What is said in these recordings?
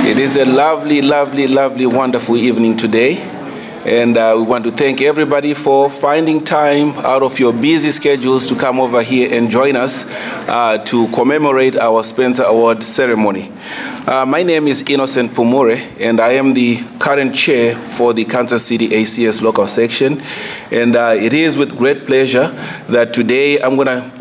It is a lovely, lovely, lovely, wonderful evening today. And we want to thank everybody for finding time out of your busy schedules to come over here and join us to commemorate our Spencer Award ceremony. My name is Innocent Pumure, and I am the current chair for the Kansas City ACS local section. And it is with great pleasure that today I'm going to,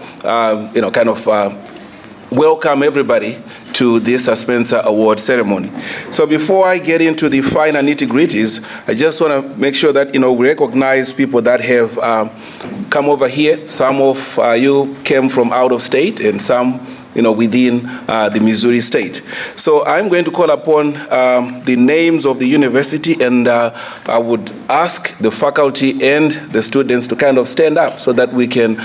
welcome everybody to this Spencer Award ceremony. So before I get into the finer nitty-gritties, I just want to make sure that we recognize people that have come over here. Some of you came from out of state, and some within the Missouri state. So I'm going to call upon the names of the university, and I would ask the faculty and the students to kind of stand up so that we can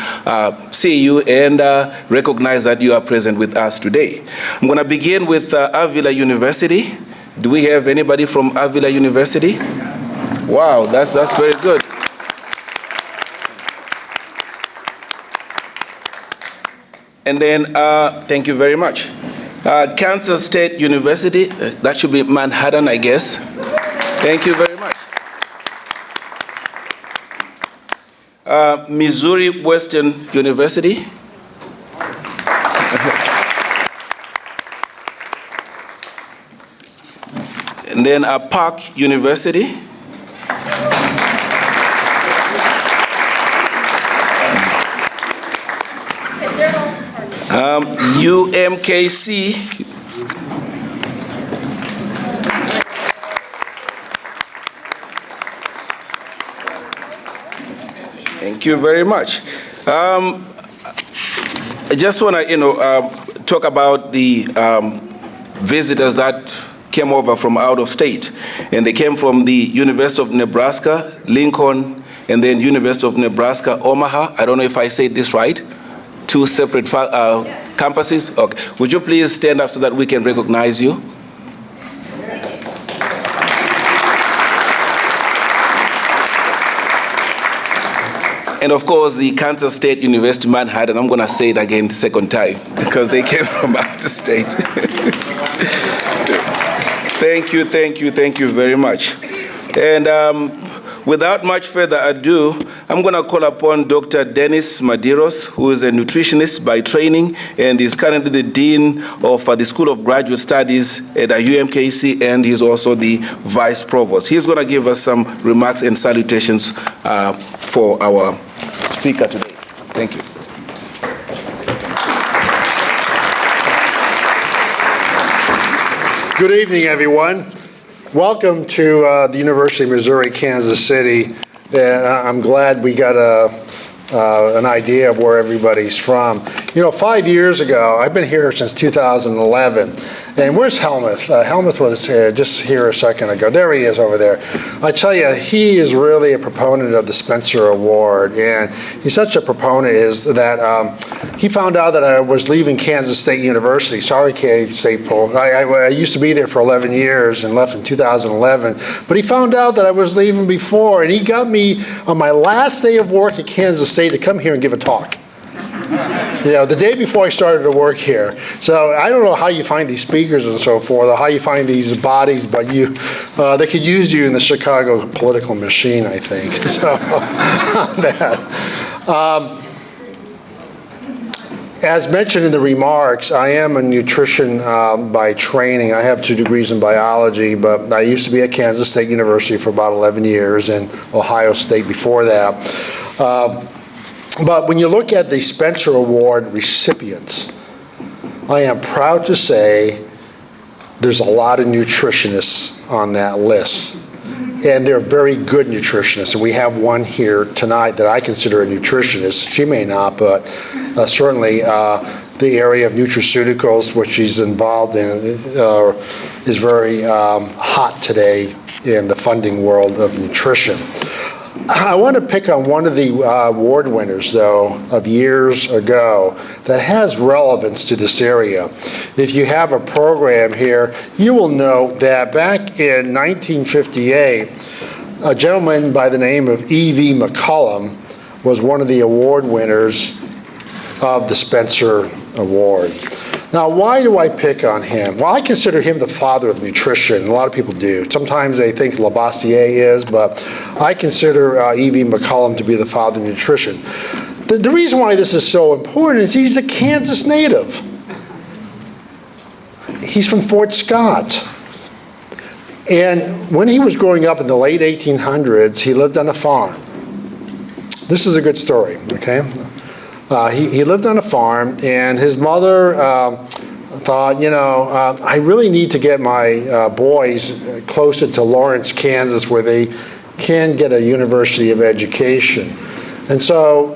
see you and recognize that you are present with us today. I'm going to begin with Avila University. Do we have anybody from Avila University? Wow, that's very good. And then, thank you very much. Kansas State University, that should be Manhattan, I guess. Thank you very much. Missouri Western University. And then Park University. UMKC. Thank you very much. I just want to, talk about the visitors that came over from out of state, and they came from the University of Nebraska, Lincoln, and then University of Nebraska, Omaha. I don't know if I said this right. Two separate campuses? Okay. Would you please stand up so that we can recognize you? And of course, the Kansas State University Manhattan, I'm going to say it again the second time because they came from out of state. Thank you very much. And without much further ado, I'm going to call upon Dr. Dennis Medeiros, who is a nutritionist by training and is currently the Dean of the School of Graduate Studies at UMKC, and he's also the Vice Provost. He's going to give us some remarks and salutations for our speaker today. Thank you. Good evening, everyone. Welcome to the University of Missouri, Kansas City. I'm glad we got an idea of where everybody's from. 5 years ago, I've been here since 2011. And where's Helmuth? Helmuth was just here a second ago. There he is over there. I tell you, he is really a proponent of the Spencer Award. And he's such a proponent is that he found out that I was leaving Kansas State University. Sorry, Kansas State Pole. I used to be there for 11 years and left in 2011. But he found out that I was leaving before, and he got me on my last day of work at Kansas State to come here and give a talk. The day before I started to work here. So I don't know how you find these speakers and so forth, or how you find these bodies, but they could use you in the Chicago political machine, I think. So as mentioned in the remarks, I am a nutrition by training. I have 2 degrees in biology, but I used to be at Kansas State University for about 11 years and Ohio State before that. But when you look at the Spencer Award recipients, I am proud to say there's a lot of nutritionists on that list. And they're very good nutritionists. And we have one here tonight that I consider a nutritionist. She may not, but certainly the area of nutraceuticals, which she's involved in, is very hot today in the funding world of nutrition. I want to pick on one of the award winners, though, of years ago that has relevance to this area. If you have a program here, you will know that back in 1958, a gentleman by the name of E.V. McCollum was one of the award winners of the Spencer Award. Now, why do I pick on him? Well, I consider him the father of nutrition. A lot of people do. Sometimes they think Lavoisier is, but I consider E.V. McCollum to be the father of nutrition. The reason why this is so important is he's a Kansas native. He's from Fort Scott. And when he was growing up in the late 1800s, he lived on a farm. This is a good story, okay? He lived on a farm, and his mother thought, I really need to get my boys closer to Lawrence, Kansas, where they can get a university of education. And so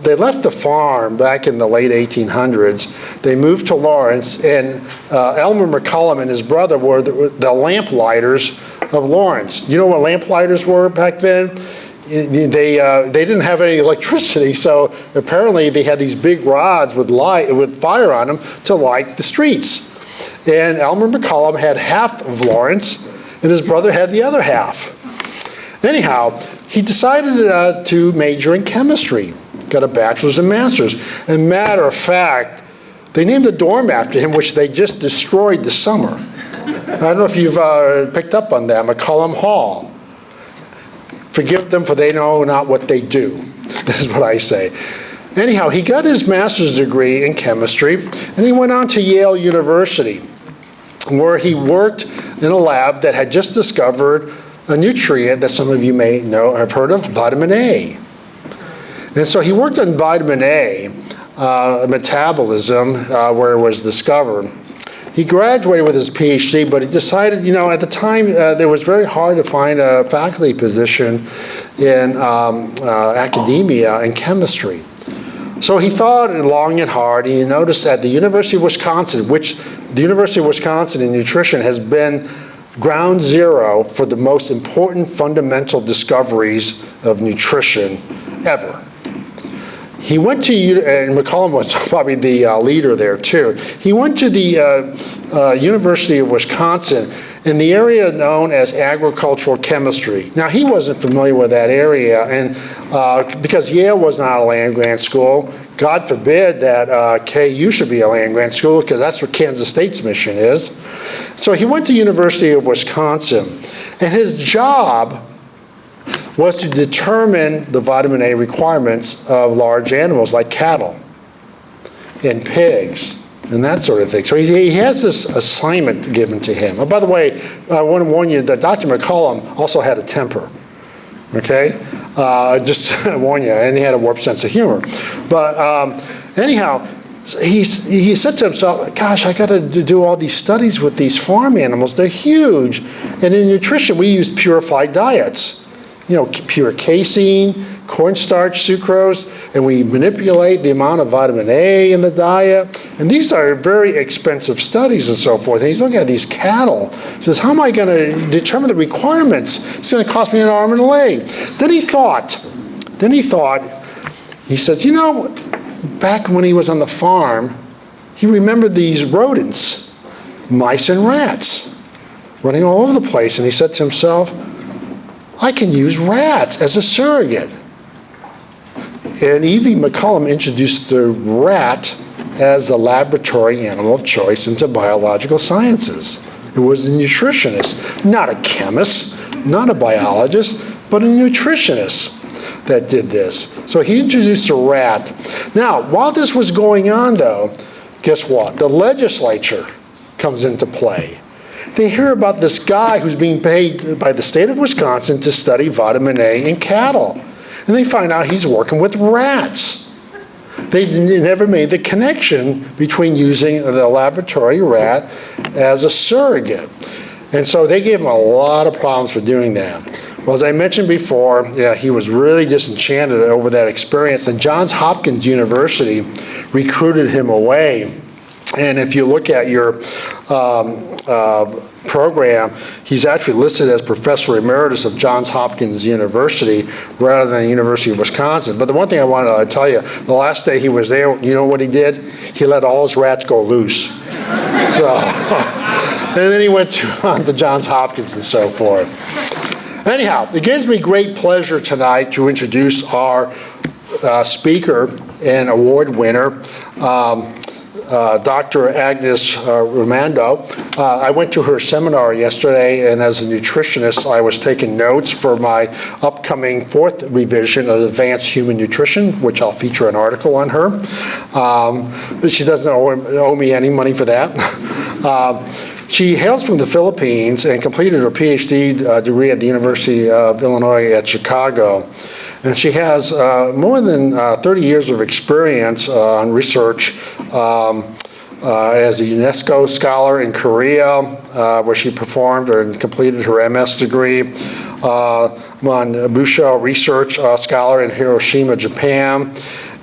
they left the farm back in the late 1800s. They moved to Lawrence, and Elmer McCollum and his brother were the lamplighters of Lawrence. You know what lamplighters were back then? They didn't have any electricity, so apparently they had these big rods with fire on them to light the streets. And Elmer McCollum had half of Lawrence, and his brother had the other half. Anyhow, he decided to major in chemistry, got a bachelor's and master's. And matter of fact, they named a dorm after him, which they just destroyed this summer. I don't know if you've picked up on that, McCollum Hall. Forgive them, for they know not what they do. This is what I say. Anyhow, he got his master's degree in chemistry, and he went on to Yale University, where he worked in a lab that had just discovered a nutrient that some of you may know, have heard of, vitamin A. And so he worked on vitamin A metabolism, where it was discovered. He graduated with his PhD, but he decided, at the time, it was very hard to find a faculty position in academia in chemistry. So he thought long and hard, and he noticed at the University of Wisconsin, which the University of Wisconsin in nutrition has been ground zero for the most important fundamental discoveries of nutrition ever. He went to, and McCollum was probably the leader there too. He went to the University of Wisconsin in the area known as agricultural chemistry. Now, he wasn't familiar with that area, and because Yale was not a land-grant school, God forbid that KU should be a land-grant school, because that's what Kansas State's mission is. So he went to University of Wisconsin, and his job was to determine the vitamin A requirements of large animals like cattle and pigs and that sort of thing. So he has this assignment given to him. Oh, by the way, I want to warn you that Dr. McCollum also had a temper, okay? Just to warn you, and he had a warped sense of humor. But anyhow, he said to himself, gosh, I got to do all these studies with these farm animals. They're huge. And in nutrition, we use purified diets. Pure casein, cornstarch, sucrose, and we manipulate the amount of vitamin A in the diet. And these are very expensive studies and so forth. And he's looking at these cattle. He says, how am I going to determine the requirements? It's going to cost me an arm and a leg. Then he thought, he says, back when he was on the farm, he remembered these rodents, mice and rats, running all over the place. And he said to himself, I can use rats as a surrogate. And E.V. McCollum introduced the rat as the laboratory animal of choice into biological sciences. It was a nutritionist, not a chemist, not a biologist, but a nutritionist that did this. So he introduced a rat. Now, while this was going on, though, guess what? The legislature comes into play. They hear about this guy who's being paid by the state of Wisconsin to study vitamin A in cattle. And they find out he's working with rats. They never made the connection between using the laboratory rat as a surrogate. And so they gave him a lot of problems for doing that. Well, as I mentioned before, he was really disenchanted over that experience. And Johns Hopkins University recruited him away. And if you look at your program, he's actually listed as Professor Emeritus of Johns Hopkins University rather than the University of Wisconsin. But the one thing I wanted to tell you, the last day he was there, you know what he did? He let all his rats go loose. So, and then he went on to Johns Hopkins and so forth. Anyhow, it gives me great pleasure tonight to introduce our speaker and award winner, Dr. Agnes Rimando. I went to her seminar yesterday, and as a nutritionist, I was taking notes for my upcoming 4th revision of Advanced Human Nutrition, which I'll feature an article on her. She doesn't owe me any money for that. She hails from the Philippines and completed her PhD degree at the University of Illinois at Chicago. And she has more than 30 years of experience on research as a UNESCO scholar in Korea, where she performed and completed her MS degree, on Busho Research Scholar in Hiroshima, Japan.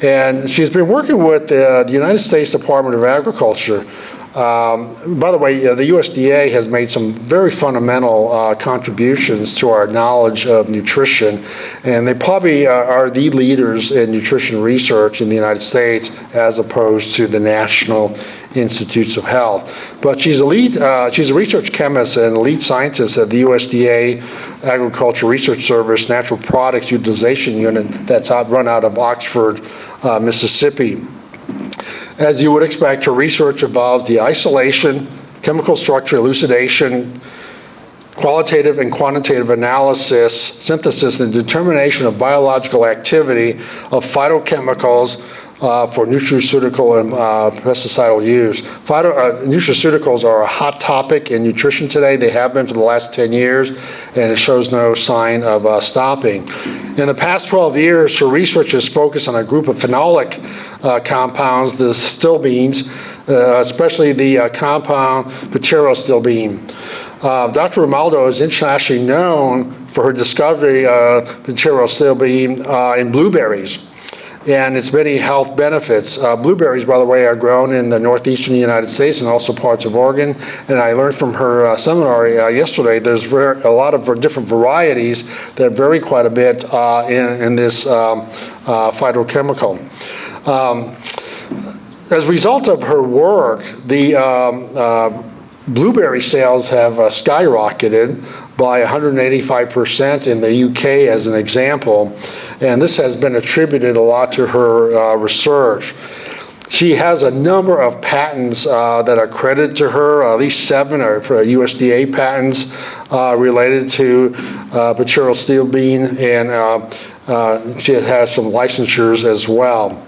And she's been working with the United States Department of Agriculture. By the way, the USDA has made some very fundamental contributions to our knowledge of nutrition, and they probably are the leaders in nutrition research in the United States as opposed to the National Institutes of Health. But she's a research chemist and lead scientist at the USDA Agriculture Research Service Natural Products Utilization Unit that's run out of Oxford, Mississippi. As you would expect, her research involves the isolation, chemical structure elucidation, qualitative and quantitative analysis, synthesis, and determination of biological activity of phytochemicals for nutraceutical and pesticidal use. Nutraceuticals are a hot topic in nutrition today. They have been for the last 10 years, and it shows no sign of stopping. In the past 12 years, her research has focused on a group of phenolic compounds, the stilbenes, especially the compound pterostilbene. Dr. Rimando is internationally known for her discovery of pterostilbene in blueberries and its many health benefits. Blueberries, by the way, are grown in the northeastern United States and also parts of Oregon. And I learned from her seminar yesterday there's a lot of different varieties that vary quite a bit in this phytochemical. As a result of her work, the blueberry sales have skyrocketed by 185% in the UK as an example, and this has been attributed a lot to her research. She has a number of patents that are credited to her. At least 7 are for USDA patents related to pterostilbene, and she has some licensures as well.